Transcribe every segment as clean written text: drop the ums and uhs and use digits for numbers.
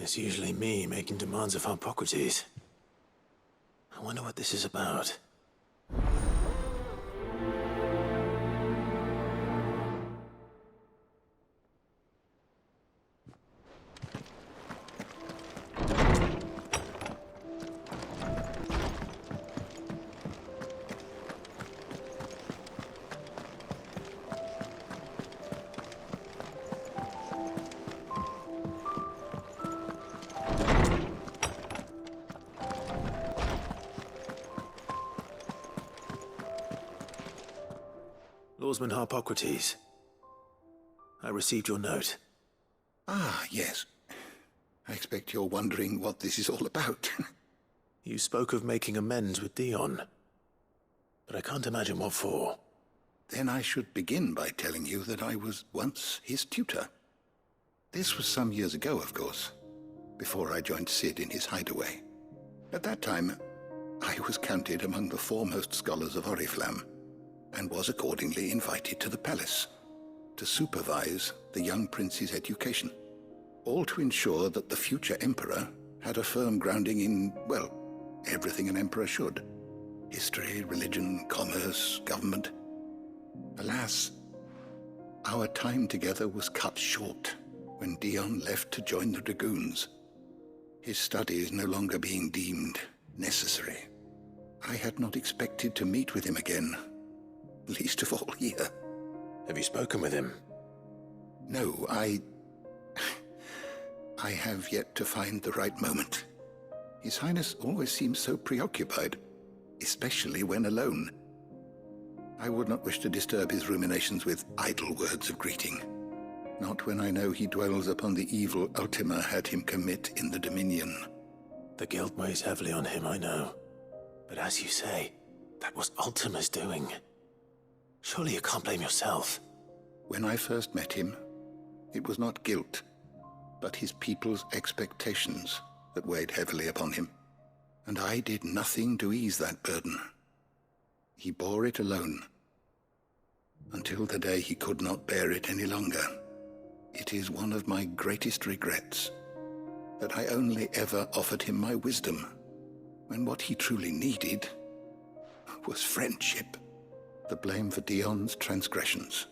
It's usually me making demands of Harpocrates. I wonder what this is about. Lawsman Harpocrates, I received your note. Ah, yes. I expect you're wondering what this is all about. You spoke of making amends with Dion, but I can't imagine what for. Then I should begin by telling you that I was once his tutor. This was some years ago, of course, before I joined Sid in his hideaway. At that time, I was counted among the foremost scholars of Oriflamme, and was accordingly invited to the palace to supervise the young prince's education, all to ensure that the future emperor had a firm grounding in, well, everything an emperor should. History, religion, commerce, government. Alas, our time together was cut short when Dion left to join the dragoons, his studies no longer being deemed necessary. I had not expected to meet with him again, least of all here. Have you spoken with him? No, I have yet to find the right moment. His Highness always seems so preoccupied, especially when alone. I would not wish to disturb his ruminations with idle words of greeting, not when I know he dwells upon the evil Ultima had him commit in the Dominion. The guilt weighs heavily on him, I know. But as you say, that was Ultima's doing. Surely you can't blame yourself. When I first met him, it was not guilt, but his people's expectations that weighed heavily upon him. And I did nothing to ease that burden. He bore it alone, until the day he could not bear it any longer. It is one of my greatest regrets that I only ever offered him my wisdom, when what he truly needed was friendship. The blame for Dion's transgressions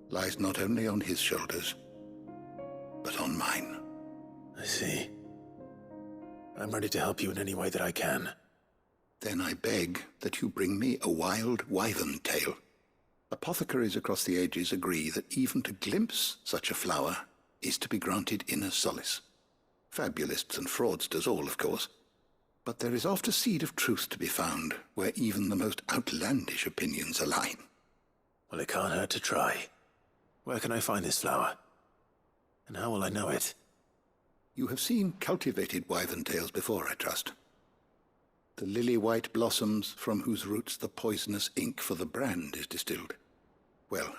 lies not only on his shoulders, but on mine. I see. I'm ready to help you in any way that I can. Then I beg that you bring me a wild wyvern tail. Apothecaries across the ages agree that even to glimpse such a flower is to be granted inner solace. Fabulists and fraudsters all, of course. But there is oft a seed of truth to be found where even the most outlandish opinions align. Well, it can't hurt to try. Where can I find this flower? And how will I know it? You have seen cultivated wyvern tails before, I trust. The lily-white blossoms from whose roots the poisonous ink for the brand is distilled. Well,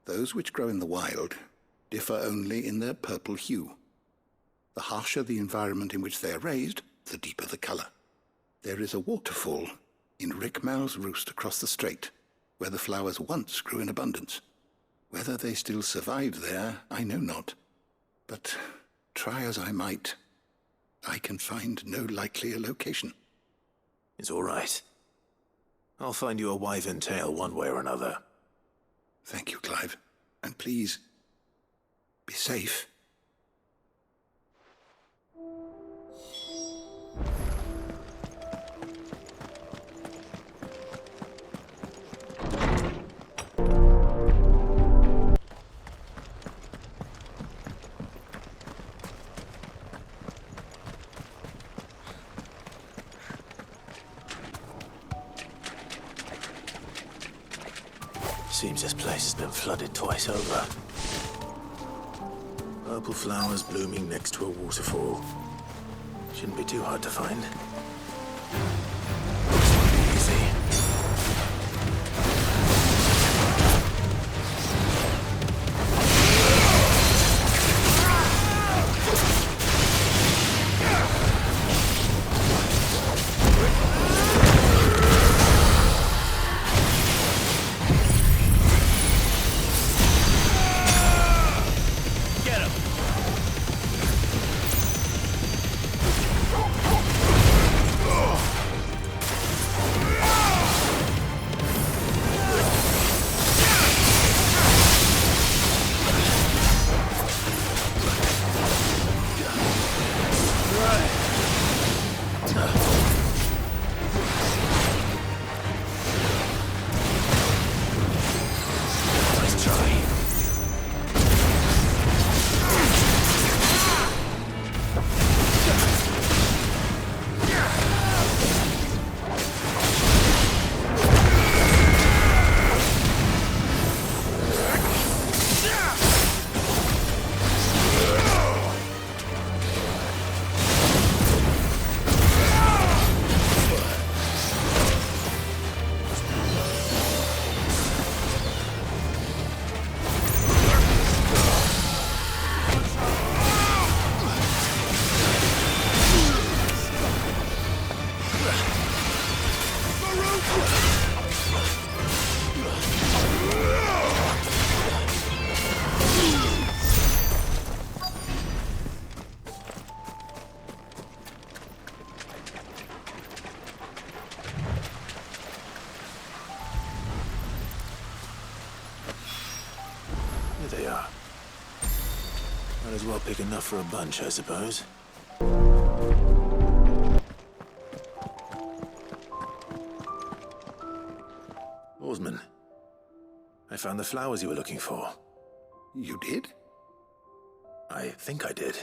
those which grow in the wild differ only in their purple hue. The harsher the environment in which they are raised, the deeper the color. There is a waterfall in Rickmal's roost across the strait, where the flowers once grew in abundance. Whether they still survive there, I know not. But try as I might, I can find no likelier location. It's all right. I'll find you a wyvern tail one way or another. Thank you, Clive. And please, be safe. Seems this place has been flooded twice over. Purple flowers blooming next to a waterfall. Shouldn't be too hard to find. This won't be easy. pick enough for a bunch, I suppose. Oarsman, I found the flowers you were looking for. You did? I think I did.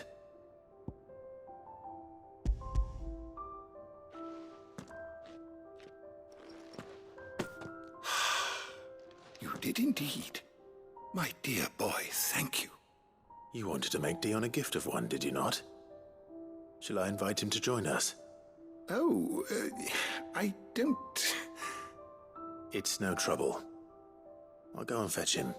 You did indeed. My dear boy, thank you. You wanted to make Dion a gift of one, did you not? Shall I invite him to join us? Oh, I don't... It's no trouble. I'll go and fetch him.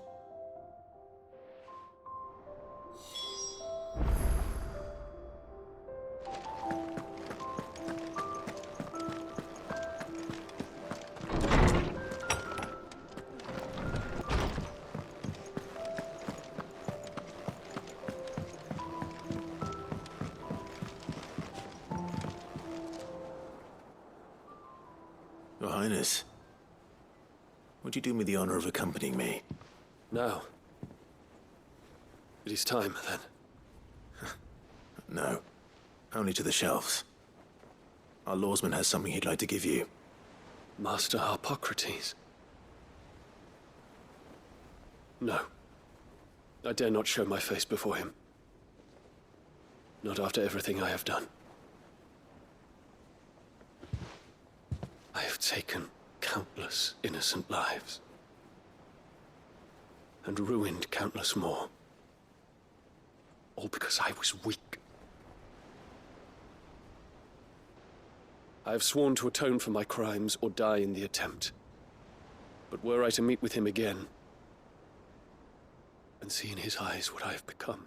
Your Highness, would you do me the honor of accompanying me? Now. It is time, then. No, only to the shelves. Our lawsman has something he'd like to give you. Master Harpocrates. No. I dare not show my face before him. Not after everything I have done. I have taken countless innocent lives. And ruined countless more. All because I was weak. I have sworn to atone for my crimes or die in the attempt. But were I to meet with him again, and see in his eyes what I have become,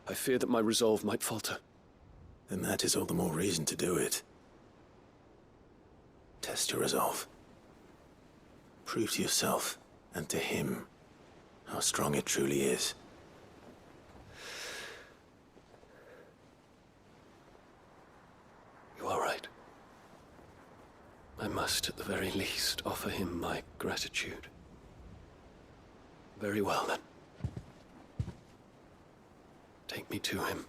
I fear that my resolve might falter. Then that is all the more reason to do it. Test your resolve. Prove to yourself, and to him, how strong it truly is. You are right. I must, at the very least, offer him my gratitude. Very well, then. Take me to him.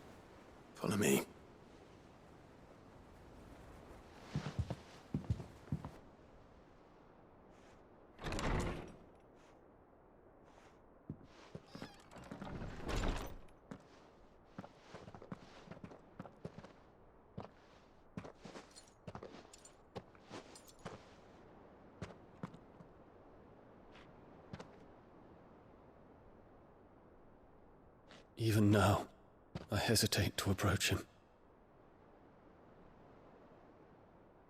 Follow me. Even now, I hesitate to approach him.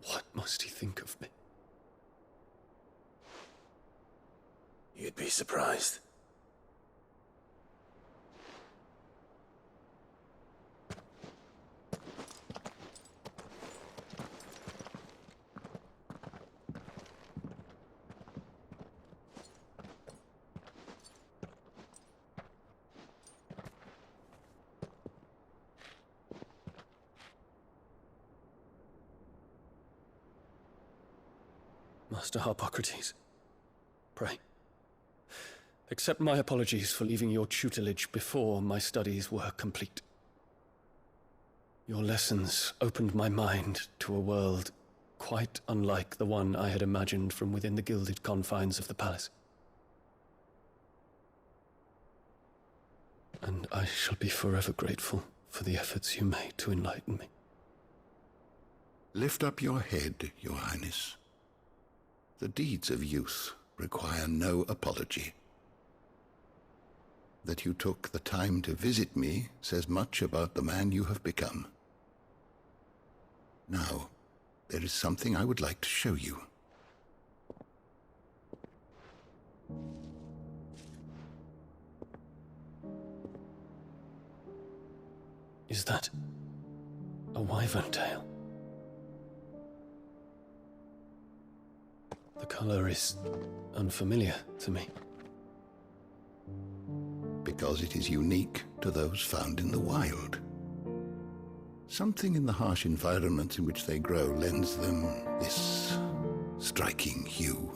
What must he think of me? You'd be surprised. Master Harpocrates, pray, accept my apologies for leaving your tutelage before my studies were complete. Your lessons opened my mind to a world quite unlike the one I had imagined from within the gilded confines of the palace. And I shall be forever grateful for the efforts you made to enlighten me. Lift up your head, Your Highness. The deeds of youth require no apology. That you took the time to visit me says much about the man you have become. Now, there is something I would like to show you. Is that a wyvern tail? The color is unfamiliar to me. Because it is unique to those found in the wild. Something in the harsh environments in which they grow lends them this striking hue.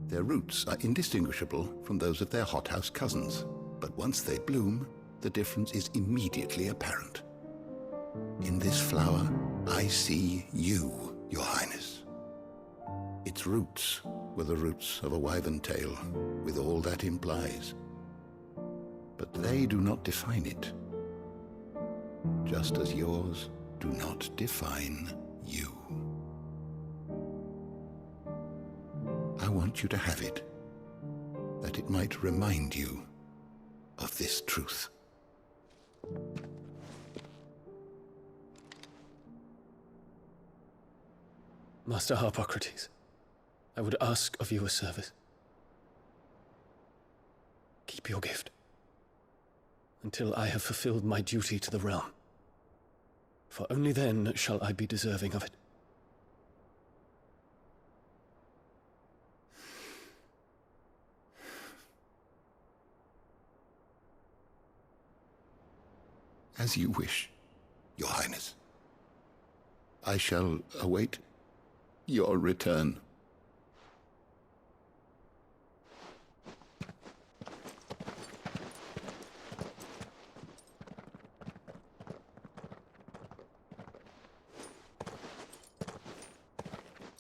Their roots are indistinguishable from those of their hothouse cousins, but once they bloom, the difference is immediately apparent. In this flower, I see you, Your Highness. Its roots were the roots of a wyvern tail, with all that implies. But they do not define it, just as yours do not define you. I want you to have it, that it might remind you of this truth. Master Harpocrates, I would ask of you a service. Keep your gift until I have fulfilled my duty to the realm, for only then shall I be deserving of it. As you wish, Your Highness. I shall await your return.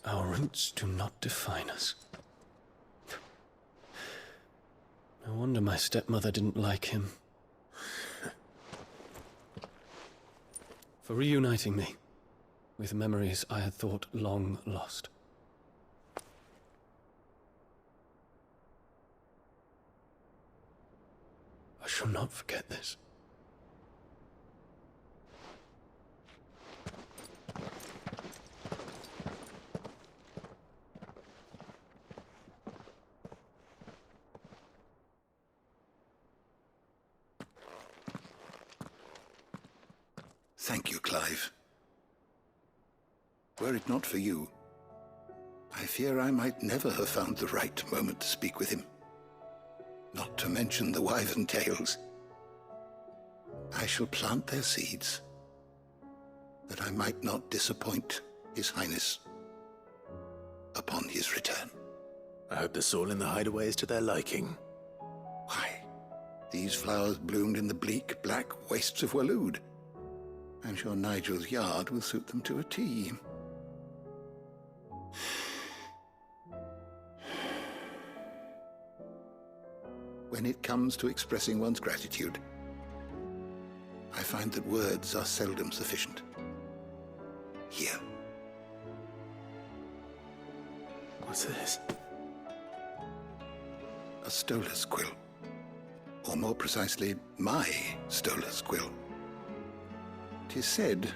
Our roots do not define us. No wonder my stepmother didn't like him. For reuniting me with memories I had thought long lost. I shall not forget this. Thank you, Clive. Were it not for you, I fear I might never have found the right moment to speak with him. Not to mention the wyvern tales. I shall plant their seeds, that I might not disappoint His Highness upon his return. I hope the soil in the hideaway is to their liking. Why, these flowers bloomed in the bleak, black wastes of Waloed. I'm sure Nigel's yard will suit them to a T. When it comes to expressing one's gratitude, I find that words are seldom sufficient. Here. What's this? A stolas quill. Or more precisely, my stolas quill. 'Tis said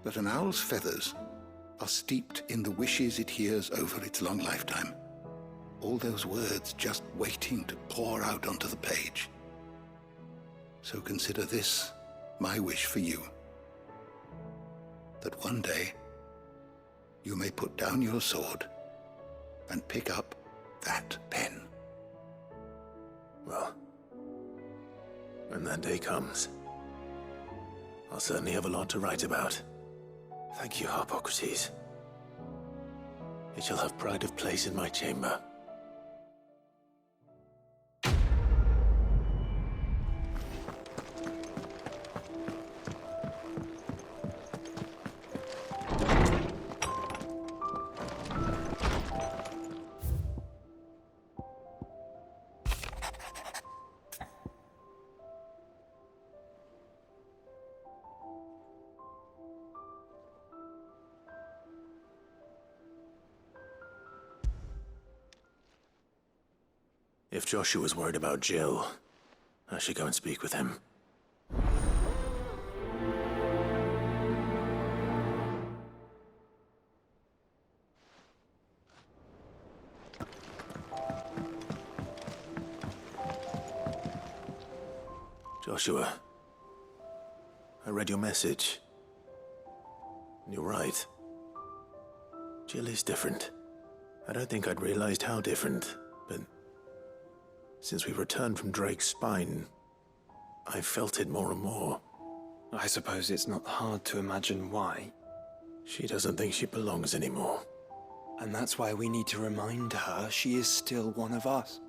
that an owl's feathers are steeped in the wishes it hears over its long lifetime. All those words just waiting to pour out onto the page. So consider this my wish for you. That one day you may put down your sword and pick up that pen. Well, when that day comes, I'll certainly have a lot to write about. Thank you, Harpocrates. It shall have pride of place in my chamber. If Joshua's worried about Jill, I should go and speak with him. Joshua, I read your message. You're right. Jill is different. I don't think I'd realized how different, but since we returned from Drake's spine, I've felt it more and more. I suppose it's not hard to imagine why. She doesn't think she belongs anymore. And that's why we need to remind her she is still one of us.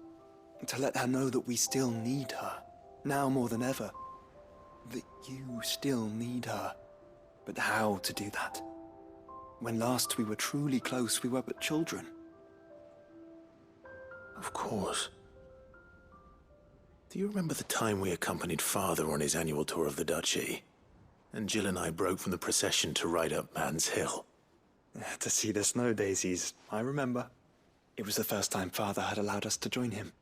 To let her know that we still need her, now more than ever. That you still need her. But how to do that? When last we were truly close, we were but children. Of course. Do you remember the time we accompanied Father on his annual tour of the Duchy? And Jill and I broke from the procession to ride up Man's Hill. To see the snow daisies, I remember. It was the first time Father had allowed us to join him.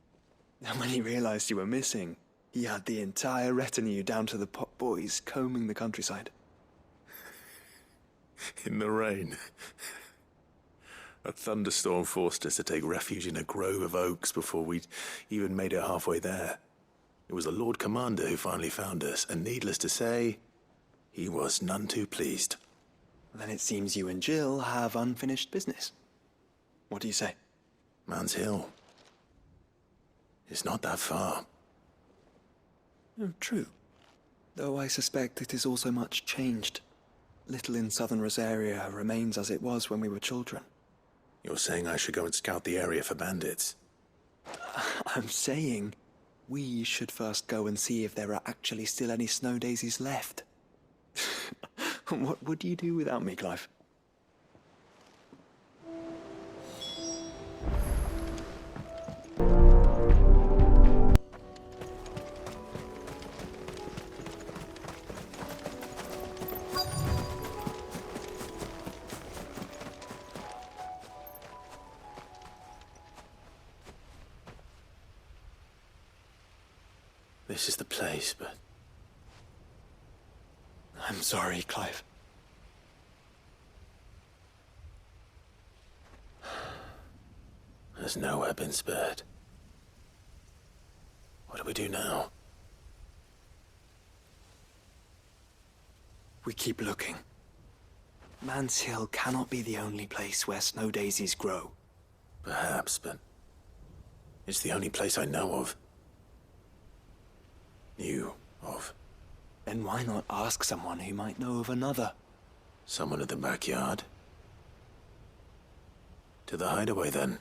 And when he realized you were missing, he had the entire retinue down to the pot boys combing the countryside. In the rain. A thunderstorm forced us to take refuge in a grove of oaks before we'd even made it halfway there. It was the Lord Commander who finally found us, and needless to say, he was none too pleased. Then it seems you and Jill have unfinished business. What do you say? Man's Hill. It's not that far. True. Though I suspect it is also much changed. Little in southern Rosaria remains as it was when we were children. You're saying I should go and scout the area for bandits? I'm saying we should first go and see if there are actually still any snow daisies left. What would you do without me, Clive? This is the place, but... I'm sorry, Clive. Has nowhere been spared. What do we do now? We keep looking. Man's Hill cannot be the only place where snow daisies grow. Perhaps, but... it's the only place I know of. Knew of. Then why not ask someone who might know of another? Someone in the backyard? To the hideaway, then.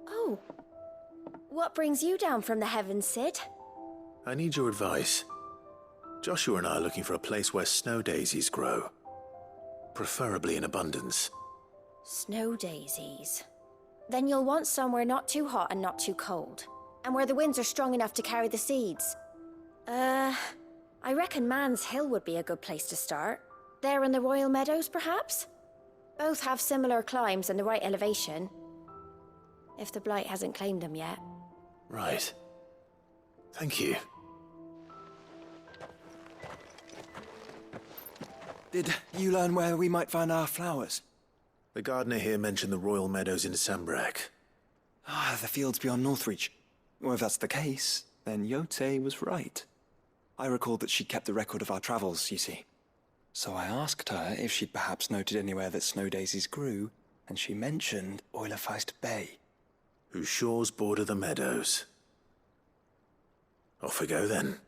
Oh. What brings you down from the heavens, Sid? I need your advice. Joshua and I are looking for a place where snow daisies grow. Preferably in abundance. Snow daisies. Then you'll want somewhere not too hot and not too cold. And where the winds are strong enough to carry the seeds. I reckon Man's Hill would be a good place to start. There in the Royal Meadows, perhaps? Both have similar climbs and the right elevation. If the Blight hasn't claimed them yet. Right. Thank you. Did you learn where we might find our flowers? The gardener here mentioned the Royal Meadows in Sambrek. The fields beyond Northreach. Well, if that's the case, then Yote was right. I recalled that she kept the record of our travels, you see. So I asked her if she'd perhaps noted anywhere that snow daisies grew, and she mentioned Oilerfeist Bay. Whose shores border the meadows. Off we go, then.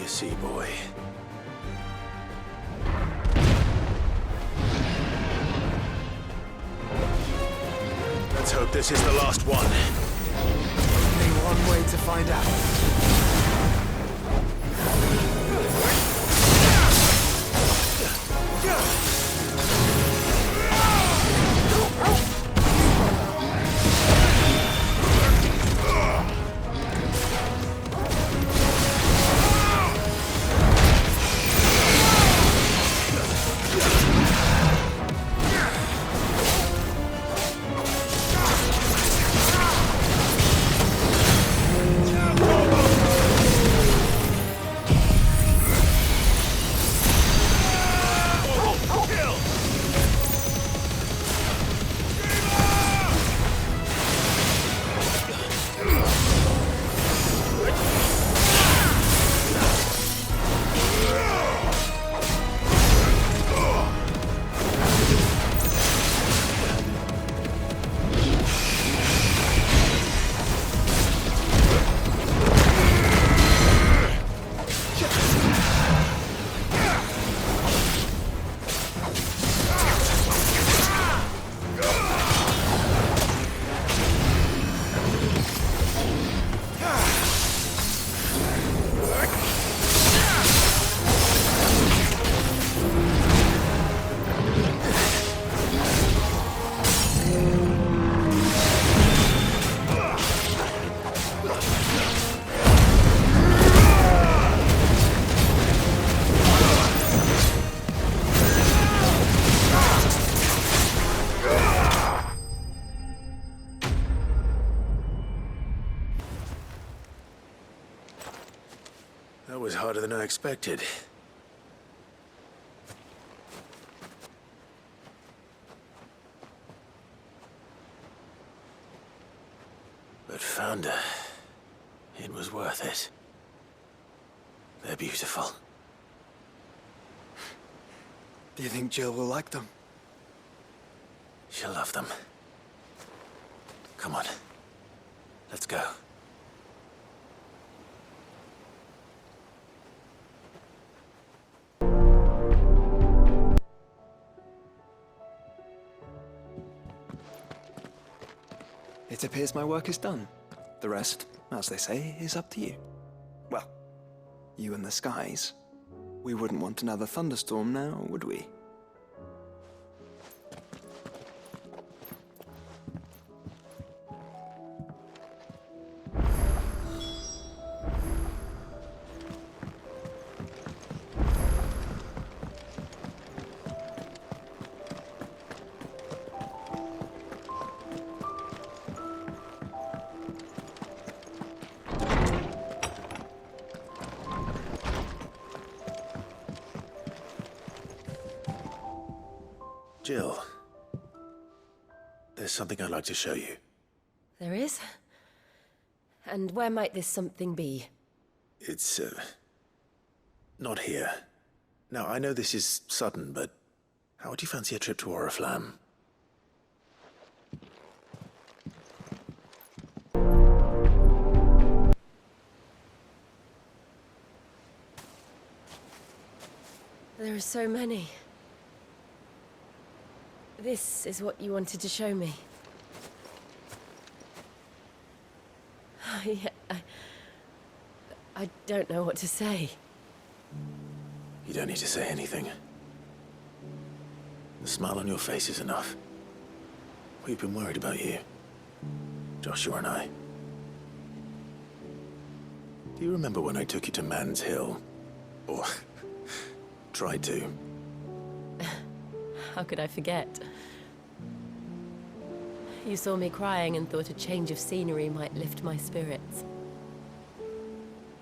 See, boy. Let's hope this is the last one. Only one way to find out. That was harder than I expected. But found her. It was worth it. They're beautiful. Do you think Jill will like them? She'll love them. Come on. Let's go. It appears my work is done. The rest, as they say, is up to you. Well, you and the skies. We wouldn't want another thunderstorm now, would we? Jill, there's something I'd like to show you. There is? And where might this something be? It's, not here. Now, I know this is sudden, but how would you fancy a trip to Oriflamme? There are so many. This is what you wanted to show me. I don't know what to say. You don't need to say anything. The smile on your face is enough. We've been worried about you. Joshua and I. Do you remember when I took you to Man's Hill? Or tried to? How could I forget? You saw me crying and thought a change of scenery might lift my spirits.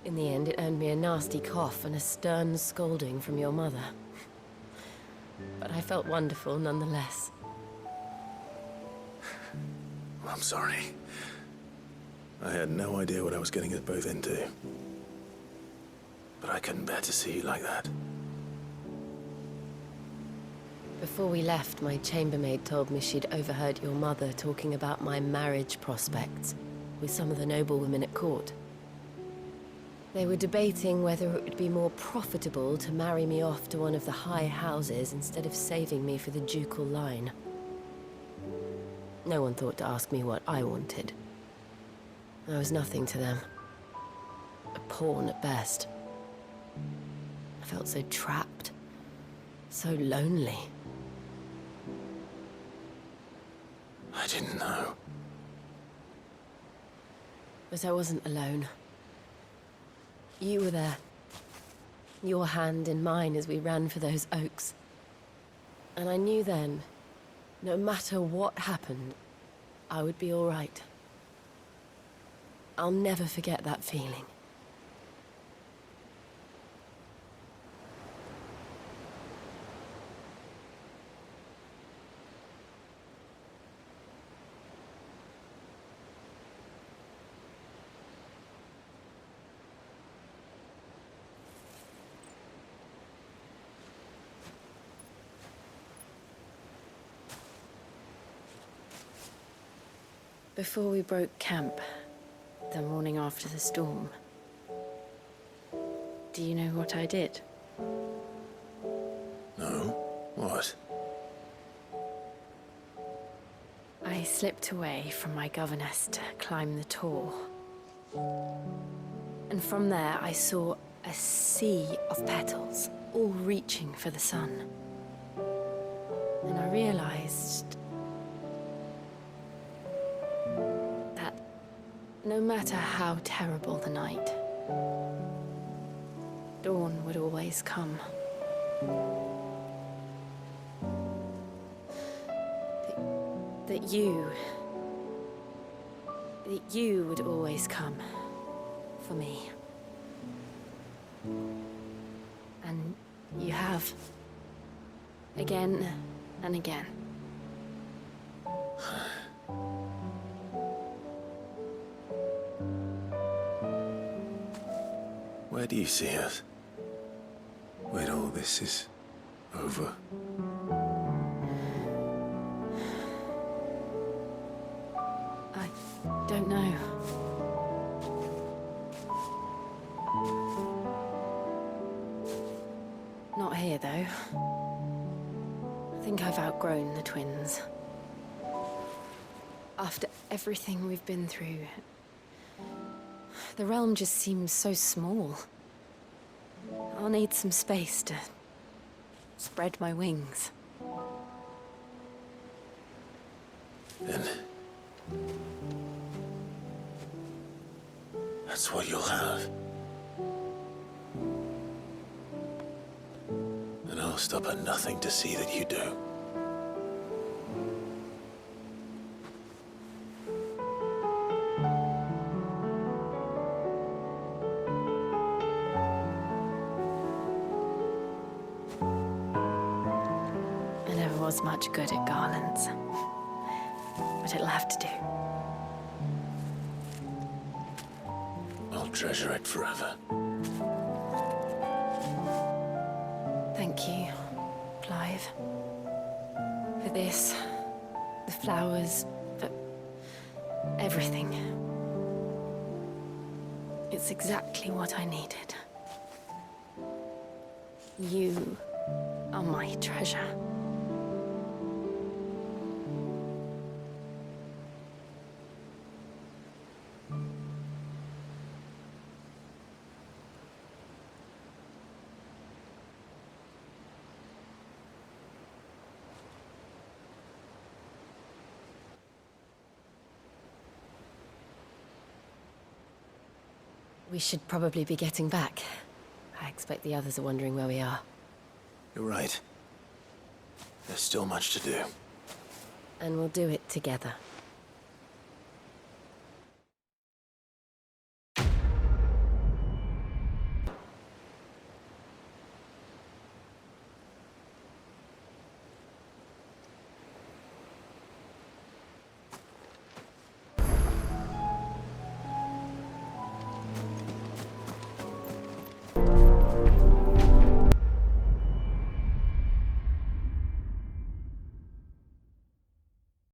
In the end, it earned me a nasty cough and a stern scolding from your mother. But I felt wonderful nonetheless. I'm sorry. I had no idea what I was getting us both into. But I couldn't bear to see you like that. Before we left, my chambermaid told me she'd overheard your mother talking about my marriage prospects with some of the noblewomen at court. They were debating whether it would be more profitable to marry me off to one of the high houses instead of saving me for the ducal line. No one thought to ask me what I wanted. I was nothing to them. A pawn at best. I felt so trapped, so lonely. I didn't know. But I wasn't alone. You were there. Your hand in mine as we ran for those oaks. And I knew then, no matter what happened, I would be all right. I'll never forget that feeling. Before we broke camp, the morning after the storm, do you know what I did? No? What? I slipped away from my governess to climb the tor. And from there I saw a sea of petals, all reaching for the sun. And I realized that no matter how terrible the night, dawn would always come. That you would always come for me. have. Again and again. Where do you see us? When all this is over? I don't know. Not here, though. I think I've outgrown the twins. After everything we've been through, the realm just seems so small. I'll need some space to spread my wings. Then... that's what you'll have. And I'll stop at nothing to see that you do. I never was much good at garlands, but it'll have to do. I'll treasure it forever. Thank you, Clive. For this, the flowers, for everything. It's exactly what I needed. You are my treasure. We should probably be getting back. I expect the others are wondering where we are. You're right. There's still much to do. And we'll do it together.